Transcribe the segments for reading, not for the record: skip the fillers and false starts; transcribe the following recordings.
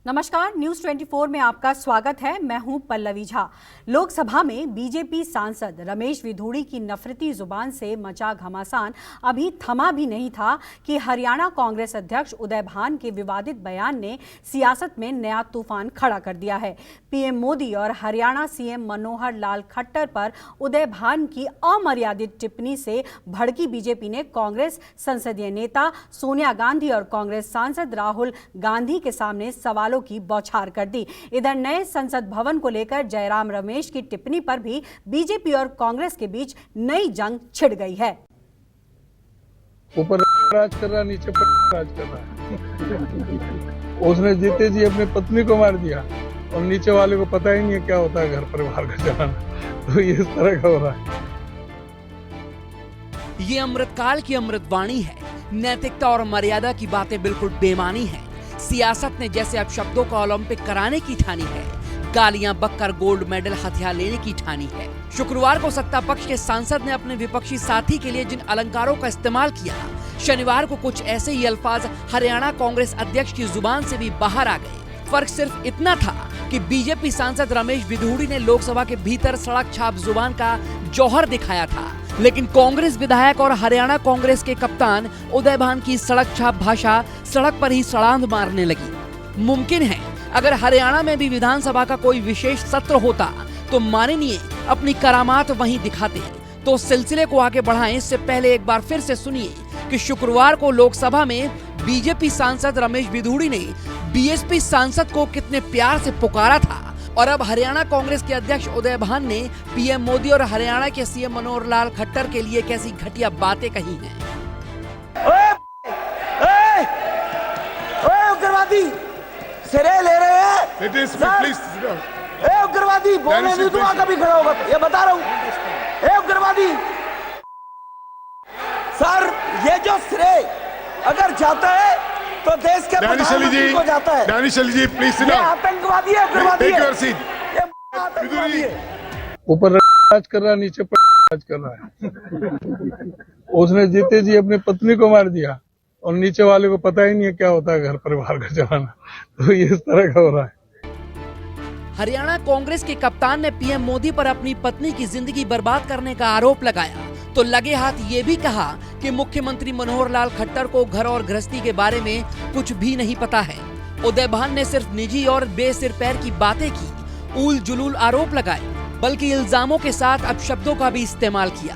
नमस्कार, न्यूज 24 में आपका स्वागत है। मैं हूं पल्लवी झा। लोकसभा में बीजेपी सांसद रमेश विधूड़ी की नफरती जुबान से मचा घमासान अभी थमा भी नहीं था कि हरियाणा कांग्रेस अध्यक्ष उदय भान के विवादित बयान ने सियासत में नया तूफान खड़ा कर दिया है। पीएम मोदी और हरियाणा सीएम मनोहर लाल खट्टर पर उदय भान की अमर्यादित टिप्पणी से भड़की बीजेपी ने कांग्रेस संसदीय नेता सोनिया गांधी और कांग्रेस सांसद राहुल गांधी के सामने सवाल की बौछार कर दी। इधर नए संसद भवन को लेकर जयराम रमेश की टिप्पणी पर भी बीजेपी और कांग्रेस के बीच नई जंग छिड़ गई है। ऊपर राज कर रहा, नीचे राज कर रहा। उसने जीते जी अपनी पत्नी को मार दिया और नीचे वाले को पता ही नहीं है क्या होता है घर परिवार का चलाना। तो ये इस तरह का हो रहा है। ये अमृतकाल की अमृतवाणी है। नैतिकता और मर्यादा की बातें बिल्कुल बेमानी है। सियासत ने जैसे अब शब्दों को ओलंपिक कराने की ठानी है, गालियां बककर गोल्ड मेडल हथियार लेने की ठानी है। शुक्रवार को सत्ता पक्ष के सांसद ने अपने विपक्षी साथी के लिए जिन अलंकारों का इस्तेमाल किया, शनिवार को कुछ ऐसे ही अल्फाज हरियाणा कांग्रेस अध्यक्ष की जुबान से भी बाहर आ गए। फर्क सिर्फ इतना था कि बीजेपी सांसद रमेश विधूड़ी ने लोकसभा के भीतर सड़क छाप जुबान का जौहर दिखाया था, लेकिन कांग्रेस विधायक और हरियाणा कांग्रेस के कप्तान उदय भान की सड़क छाप भाषा सड़क पर ही सड़ांध मारने लगी। मुमकिन है अगर हरियाणा में भी विधानसभा का कोई विशेष सत्र होता तो माननीय अपनी करामात वहीं दिखाते। तो सिलसिले को आगे बढ़ाएं इससे पहले एक बार फिर से सुनिए कि शुक्रवार को लोकसभा में बीजेपी सांसद रमेश विधूड़ी ने बीएसपी सांसद को कितने प्यार से पुकारा था और अब हरियाणा कांग्रेस के अध्यक्ष उदय भान ने पीएम मोदी और हरियाणा के सीएम मनोहर लाल खट्टर के लिए कैसी घटिया बातें कही हैं। उग्रवादी सिरे ले रहे हैं। उग्रवादी बोलने नहीं दूंगा कभी खड़ा होगा, ये बता रहा हूँ। उग्रवादी सर, ये जो सिरे अगर जाता है तो देश के प्रधानमंत्री को जाता है। दानिश अली जी प्लीज सिट डाउन। आतंकवादी है, उग्रवादी टेक है। Your seat. ये आतंकवादी है। ऊपर राज कर रहा, नीचे राज कर रहा है। उसने जीते जी अपनी पत्नी को मार दिया और नीचे वाले को पता ही नहीं है क्या होता है घर परिवार का चलाना। तो ये इस तरह का हो रहा है। हरियाणा कांग्रेस के कप्तान ने पीएम मोदी पर अपनी पत्नी की जिंदगी बर्बाद करने का आरोप लगाया तो लगे हाथ ये भी कहा कि मुख्यमंत्री मनोहर लाल खट्टर को घर और गृहस्थी के बारे में कुछ भी नहीं पता है। उदय भान ने सिर्फ निजी और बेसिर पैर की बातें की, ऊल जुलूल आरोप लगाए, बल्कि इल्जामों के साथ अब शब्दों का भी इस्तेमाल किया।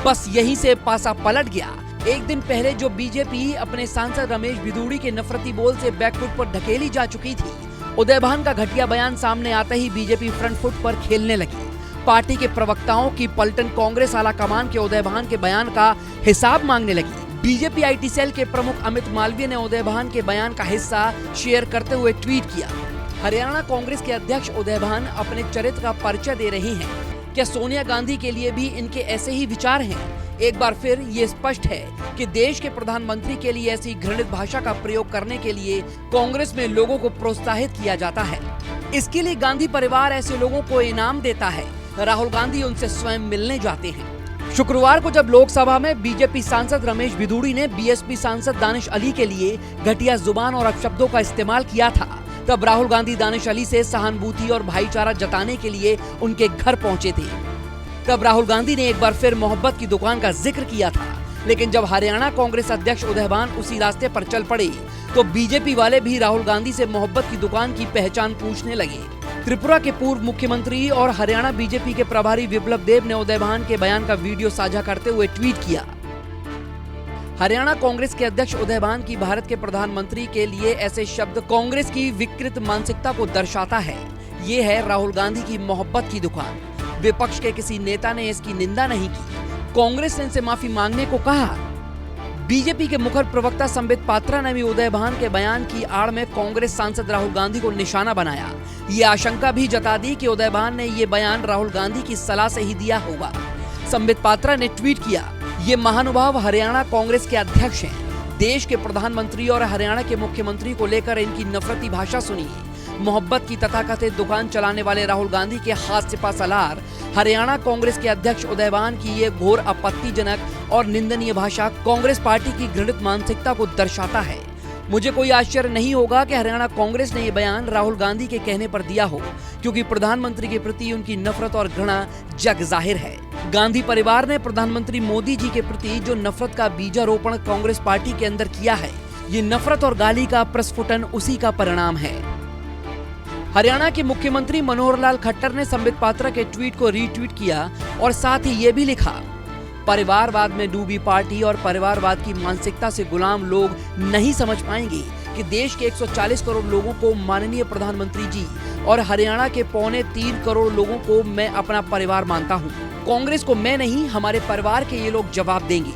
बस यहीं से पासा पलट गया। एक दिन पहले जो बीजेपी अपने सांसद रमेश विधूड़ी के नफरती बोल से बैकफुट पर ढकेली जा चुकी थी, उदय भान का घटिया बयान सामने आते ही बीजेपी फ्रंट फुट पर खेलने लगी। पार्टी के प्रवक्ताओं की पलटन कांग्रेस आला कमान के उदय भान के बयान का हिसाब मांगने लगी। बीजेपी आईटी सेल के प्रमुख अमित मालवीय ने उदय भान के बयान का हिस्सा शेयर करते हुए ट्वीट किया। हरियाणा कांग्रेस के अध्यक्ष उदय भान अपने चरित्र का परिचय दे रहे हैं। क्या सोनिया गांधी के लिए भी इनके ऐसे ही विचार हैं? एक बार फिर ये स्पष्ट है कि देश के प्रधानमंत्री के लिए ऐसी घृणित भाषा का प्रयोग करने के लिए कांग्रेस में लोगों को प्रोत्साहित किया जाता है। इसके लिए गांधी परिवार ऐसे लोगों को इनाम देता है। राहुल गांधी उनसे स्वयं मिलने जाते हैं। शुक्रवार को जब लोकसभा में बीजेपी सांसद रमेश विधूड़ी ने बीएसपी सांसद दानिश अली के लिए घटिया जुबान और अपशब्दों का इस्तेमाल किया था, तब राहुल गांधी दानिश अली से सहानुभूति और भाईचारा जताने के लिए उनके घर पहुंचे थे। तब राहुल गांधी ने एक बार फिर मोहब्बत की दुकान का जिक्र किया था, लेकिन जब हरियाणा कांग्रेस अध्यक्ष उदय भान उसी रास्ते पर चल पड़े तो बीजेपी वाले भी राहुल गांधी से मोहब्बत की दुकान की पहचान पूछने लगे। त्रिपुरा के पूर्व मुख्यमंत्री और हरियाणा बीजेपी के प्रभारी विप्लव देव ने उदय भान के बयान का वीडियो साझा करते हुए ट्वीट किया। हरियाणा कांग्रेस के अध्यक्ष उदय भान की भारत के प्रधानमंत्री के लिए ऐसे शब्द कांग्रेस की विकृत मानसिकता को दर्शाता है। ये है राहुल गांधी की मोहब्बत की दुकान। विपक्ष के किसी नेता ने इसकी निंदा नहीं की। कांग्रेस ने इनसे माफी मांगने को कहा। बीजेपी के मुखर प्रवक्ता संबित पात्रा ने भी उदय भान के बयान की आड़ में कांग्रेस सांसद राहुल गांधी को निशाना बनाया। ये आशंका भी जता दी कि उदय भान ने ये बयान राहुल गांधी की सलाह से ही दिया होगा। संबित पात्रा ने ट्वीट किया, ये महानुभाव हरियाणा कांग्रेस के अध्यक्ष हैं। देश के प्रधानमंत्री और हरियाणा के मुख्यमंत्री को लेकर इनकी नफरती भाषा सुनिए। मोहब्बत की तथाकथित दुकान चलाने वाले राहुल गांधी के हास्यपा सलार हरियाणा कांग्रेस के अध्यक्ष उदय भान की ये घोर आपत्तिजनक और निंदनीय भाषा कांग्रेस पार्टी की घृणित मानसिकता को दर्शाता है। मुझे कोई आश्चर्य नहीं होगा कि हरियाणा कांग्रेस ने ये बयान राहुल गांधी के कहने पर दिया हो, क्योंकि प्रधानमंत्री के प्रति उनकी नफरत और घृणा जग जाहिर है। गांधी परिवार ने प्रधानमंत्री मोदी जी के प्रति जो नफरत का बीजारोपण कांग्रेस पार्टी के अंदर किया है, ये नफरत और गाली का प्रस्फुटन उसी का परिणाम है। हरियाणा के मुख्यमंत्री मनोहर लाल खट्टर ने संबित पात्रा के ट्वीट को रीट्वीट किया और साथ ही ये भी लिखा, परिवारवाद में डूबी पार्टी और परिवारवाद की मानसिकता से गुलाम लोग नहीं समझ पाएंगे कि देश के 140 करोड़ लोगों को माननीय प्रधानमंत्री जी और हरियाणा के 2.25 करोड़ लोगों को मैं अपना परिवार मानता हूं। कांग्रेस को मैं नहीं, हमारे परिवार के ये लोग जवाब देंगे।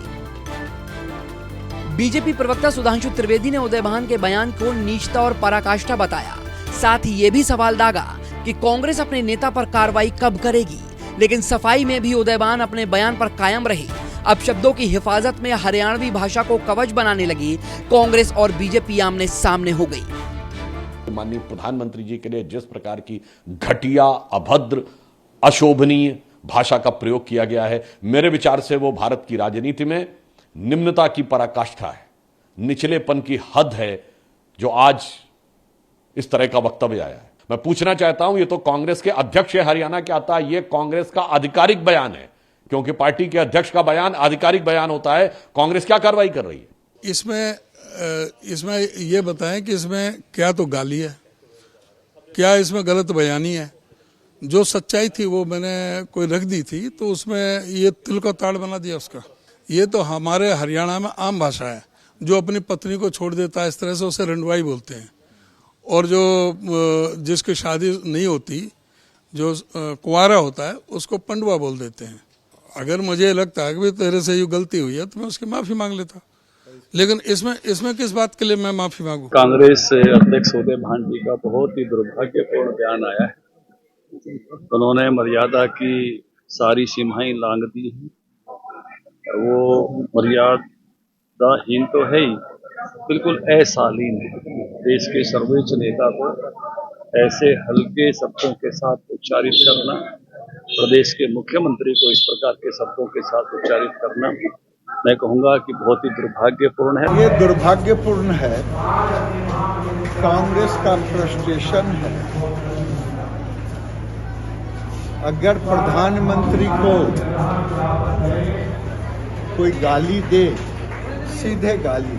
बीजेपी प्रवक्ता सुधांशु त्रिवेदी ने उदयभान के बयान को नीचता और पराकाष्ठा बताया। साथ ही ये भी सवाल दागा कि कांग्रेस अपने नेता पर कार्रवाई कब करेगी, लेकिन सफाई में भी उदयभान अपने बयान पर कायम रहे। अब शब्दों की हिफाजत में हरियाणवी भाषा को कवच बनाने लगी कांग्रेस और बीजेपी आमने सामने हो गई। माननीय प्रधानमंत्री जी के लिए जिस प्रकार की घटिया, अभद्र, अशोभनीय भाषा का प्रयोग किया गया है, मेरे विचार से वो भारत की राजनीति में निम्नता की पराकाष्ठा है, निचलेपन की हद है, जो आज इस तरह का वक्तव्य आया है। मैं पूछना चाहता हूं, ये तो कांग्रेस के अध्यक्ष हरियाणा के आता है, ये कांग्रेस का आधिकारिक बयान है, क्योंकि पार्टी के अध्यक्ष का बयान आधिकारिक बयान होता है। कांग्रेस क्या कार्रवाई कर रही है? इसमें ये बताएं कि इसमें क्या तो गाली है, क्या इसमें गलत बयानी है। जो सच्चाई थी वो मैंने कोई रख दी थी, तो उसमें ये तिल को ताड़ बना दिया उसका। ये तो हमारे हरियाणा में आम भाषा है, जो अपनी पत्नी को छोड़ देता है इस तरह से उसे रंडवाई बोलते हैं, और जो जिसकी शादी नहीं होती, जो कुंवारा होता है, उसको पंडवा बोल देते हैं। अगर मुझे लगता है कि तेरे से ये गलती हुई है तो मैं उसकी माफी मांग लेता, लेकिन इसमें किस बात के लिए मैं माफी मांगू? कांग्रेस अध्यक्ष उदयभान जी का बहुत ही दुर्भाग्यपूर्ण बयान आया है। उन्होंने मर्यादा की सारी सीमाएं लांघ दी हैं। वो मर्यादाहीन तो है ही, बिल्कुल अशालीन है। देश के सर्वोच्च नेता को ऐसे हल्के शब्दों के साथ उच्चारित करना, प्रदेश के मुख्यमंत्री को इस प्रकार के शब्दों के साथ उच्चारित करना, मैं कहूंगा कि बहुत ही दुर्भाग्यपूर्ण है। ये दुर्भाग्यपूर्ण है, कांग्रेस का फ्रस्ट्रेशन है। अगर प्रधानमंत्री को कोई गाली दे, सीधे गाली,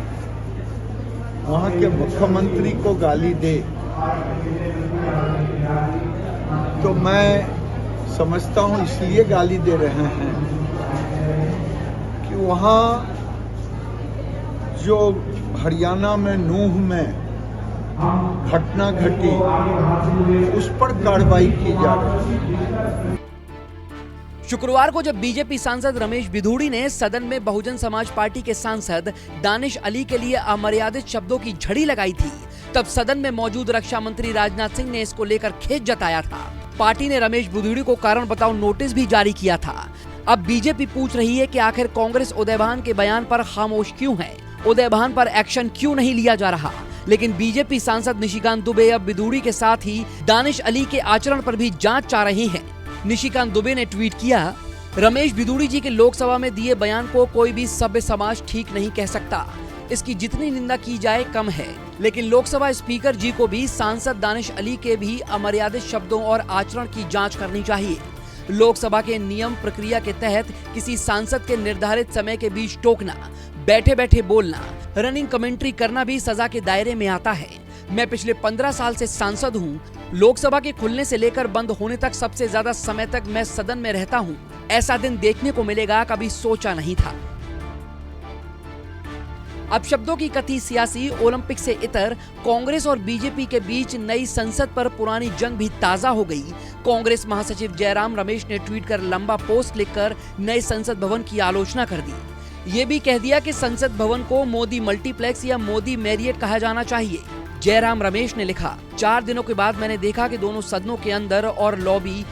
वहां के मुख्यमंत्री को गाली दे, तो मैं समझता हूं इसलिए गाली दे रहे हैं कि वहां जो हरियाणा में नूह में घटना घटी, उस पर कार्रवाई की जा रही है। शुक्रवार को जब बीजेपी सांसद रमेश बिधूड़ी ने सदन में बहुजन समाज पार्टी के सांसद दानिश अली के लिए अमर्यादित शब्दों की झड़ी लगाई थी, तब सदन में मौजूद रक्षा मंत्री राजनाथ सिंह ने इसको लेकर खेद जताया था। पार्टी ने रमेश बिधूड़ी को कारण बताओ नोटिस भी जारी किया था। अब बीजेपी पूछ रही है कि आखिर कांग्रेस उदयभान के बयान पर खामोश क्यों है, उदयभान पर एक्शन क्यों नहीं लिया जा रहा। लेकिन बीजेपी सांसद निशिकांत दुबे अब बिधूड़ी के साथ ही दानिश अली के आचरण पर भी जांच चाह रहे हैं। निशिकांत दुबे ने ट्वीट किया, रमेश बिधूड़ी जी के लोकसभा में दिए बयान को कोई भी सभ्य समाज ठीक नहीं कह सकता। इसकी जितनी निंदा की जाए कम है, लेकिन लोकसभा स्पीकर जी को भी सांसद दानिश अली के भी अमर्यादित शब्दों और आचरण की जांच करनी चाहिए। लोकसभा के नियम प्रक्रिया के तहत किसी सांसद के निर्धारित समय के बीच टोकना, बैठे बैठे बोलना, रनिंग कमेंट्री करना भी सजा के दायरे में आता है। मैं पिछले 15 साल से सांसद हूँ। लोकसभा के खुलने से लेकर बंद होने तक सबसे ज्यादा समय तक मैं सदन में रहता हूँ। ऐसा दिन देखने को मिलेगा कभी सोचा नहीं था। अब शब्दों की कथी सियासी ओलंपिक से इतर कांग्रेस और बीजेपी के बीच नई संसद पर पुरानी जंग भी ताजा हो गई। कांग्रेस महासचिव जयराम रमेश ने ट्वीट कर लंबा पोस्ट लिखकर नए संसद भवन की आलोचना कर दी। ये भी कह दिया कि संसद भवन को मोदी मल्टीप्लेक्स या मोदी मैरियट कहा जाना चाहिए। जयराम रमेश ने लिखा, 4 दिनों के बाद मैंने देखा कि दोनों सदनों के अंदर और लॉबी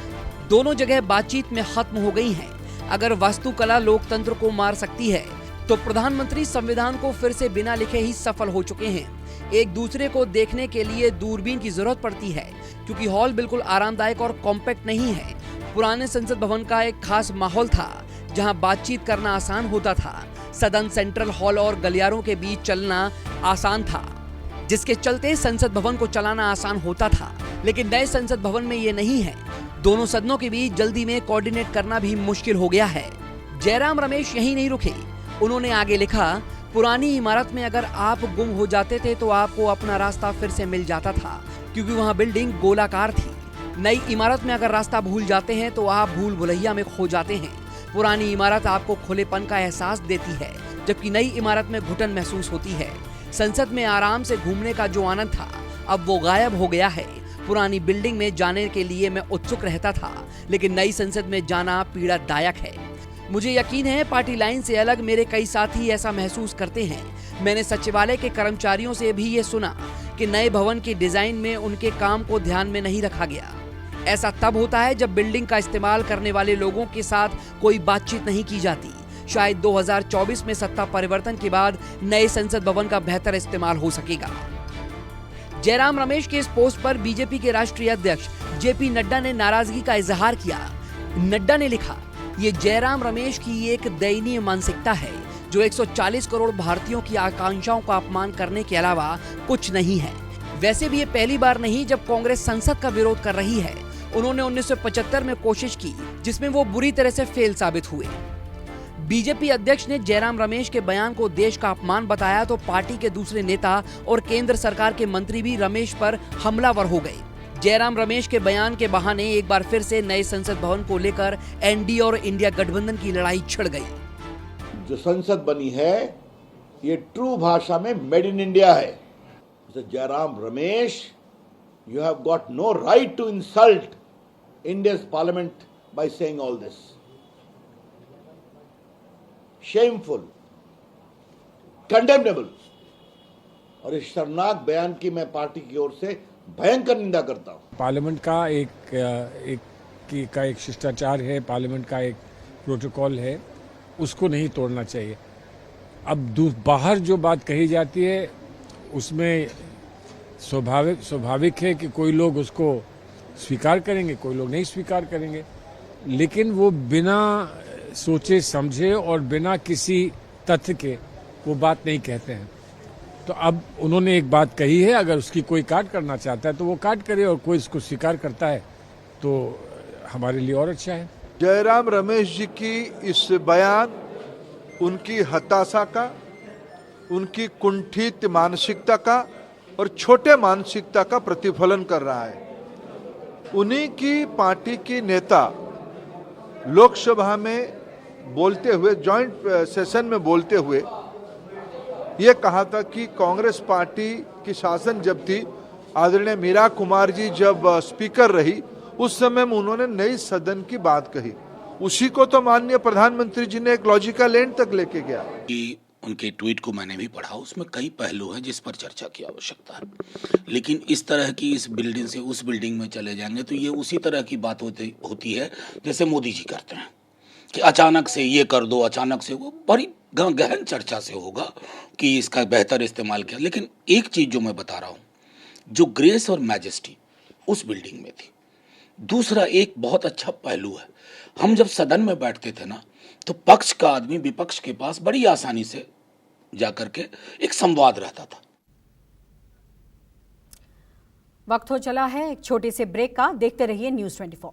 दोनों जगह बातचीत में खत्म हो गई है। अगर वास्तुकला लोकतंत्र को मार सकती है तो प्रधानमंत्री संविधान को फिर से बिना लिखे ही सफल हो चुके हैं। एक दूसरे को देखने के लिए दूरबीन की जरूरत पड़ती है, क्योंकि हॉल बिल्कुल आरामदायक और कॉम्पैक्ट नहीं है। पुराने संसद भवन का एक खास माहौल था जहां बातचीत करना आसान होता था। सदन सेंट्रल हॉल और गलियारों के बीच चलना आसान था। जिसके चलते संसद भवन को चलाना आसान होता था। लेकिन नए संसद भवन में ये नहीं है। दोनों सदनों के बीच जल्दी में कोऑर्डिनेट करना भी मुश्किल हो गया है। जयराम रमेश यही नहीं रुके, उन्होंने आगे लिखा, पुरानी इमारत में अगर आप गुम हो जाते थे तो आपको अपना रास्ता फिर से मिल जाता था, क्योंकि वहाँ बिल्डिंग गोलाकार थी। नई इमारत में अगर रास्ता भूल जाते हैं तो आप भूल भुलैया में खो जाते हैं। पुरानी इमारत आपको खुलेपन का एहसास देती है, जबकि नई इमारत में घुटन महसूस होती है। संसद में आराम से घूमने का जो आनंद था, अब वो गायब हो गया है। पुरानी बिल्डिंग में जाने के लिए मैं उत्सुक रहता था, लेकिन नई संसद में जाना पीड़ादायक है। मुझे यकीन है पार्टी लाइन से अलग मेरे कई साथी ऐसा महसूस करते हैं। मैंने सचिवालय के कर्मचारियों से भी ये सुना कि नए भवन के डिजाइन में उनके काम को ध्यान में नहीं रखा गया। ऐसा तब होता है जब बिल्डिंग का इस्तेमाल करने वाले लोगों के साथ कोई बातचीत नहीं की जाती। शायद 2024 में सत्ता परिवर्तन के बाद नए संसद भवन का बेहतर इस्तेमाल हो सकेगा। जयराम रमेश के इस पोस्ट पर बीजेपी के राष्ट्रीय अध्यक्ष जेपी नड्डा ने नाराजगी का इजहार किया। नड्डा ने लिखा, ये जयराम रमेश की एक दयनीय मानसिकता है जो 140 करोड़ भारतीयों की आकांक्षाओं का अपमान करने के अलावा कुछ नहीं है। वैसे भी ये पहली बार नहीं जब कांग्रेस संसद का विरोध कर रही है। उन्होंने 1975 में कोशिश की, जिसमें वो बुरी तरह से फेल साबित हुए। बीजेपी अध्यक्ष ने जयराम रमेश के बयान को देश का अपमान बताया तो पार्टी के दूसरे नेता और केंद्र सरकार के मंत्री भी रमेश पर हमलावर हो गए। जयराम रमेश के बयान के बहाने एक बार फिर से नए संसद भवन को लेकर एनडीए और इंडिया गठबंधन की लड़ाई छिड़ गई। जो संसद बनी है ये ट्रू भाषा में मेड इन इंडिया है। Jairam Ramesh, you have got no right to insult India's parliament by saying all this. Shameful, condemnable. और इस शर्मनाक बयान की मैं पार्टी की ओर से भयंकर निंदा करता हूं। पार्लियामेंट का एक शिष्टाचार है, पार्लियामेंट का एक प्रोटोकॉल है, उसको नहीं तोड़ना चाहिए। अब बाहर जो बात कही जाती है उसमें स्वाभाविक है कि कोई लोग उसको स्वीकार करेंगे, कोई लोग नहीं स्वीकार करेंगे, लेकिन वो बिना सोचे समझे और बिना किसी तथ्य के वो बात नहीं कहते हैं। तो अब उन्होंने एक बात कही है, अगर उसकी कोई काट करना चाहता है तो वो काट करे, और कोई इसको स्वीकार करता है तो हमारे लिए और अच्छा है। जयराम रमेश जी की इस बयान उनकी हताशा का, उनकी कुंठित मानसिकता का और छोटे मानसिकता का प्रतिफलन कर रहा है। उन्हीं की पार्टी की नेता लोकसभा में बोलते हुए, जॉइंट सेशन में बोलते हुए ये कहा था कि कांग्रेस पार्टी की शासन जब थी, आदरणीय मीरा कुमार जी जब स्पीकर रही, उस समय में उन्होंने नई सदन की बात कही। उसी को तो माननीय प्रधानमंत्री जी ने एक लॉजिकल एंड तक लेके गया। उनके ट्वीट को मैंने भी पढ़ा, उसमें कई पहलू हैं जिस पर चर्चा की आवश्यकता है। लेकिन इस तरह की इस बिल्डिंग से उस बिल्डिंग में चले जाएंगे तो ये उसी तरह की बात होती है जैसे मोदी जी करते हैं कि अचानक से ये कर दो, अचानक से वो, बड़ी गहन चर्चा से होगा कि इसका बेहतर इस्तेमाल किया। लेकिन एक चीज़ जो मैं बता रहा हूँ, जो ग्रेस और मैजेस्टी उस बिल्डिंग में थी। दूसरा एक बहुत अच्छा पहलू है, हम जब सदन में बैठते थे ना तो पक्ष का आदमी विपक्ष के पास बड़ी आसानी से जाकर के एक संवाद रहता था। वक्त हो चला है एक छोटे से ब्रेक का। देखते रहिए न्यूज़ 24।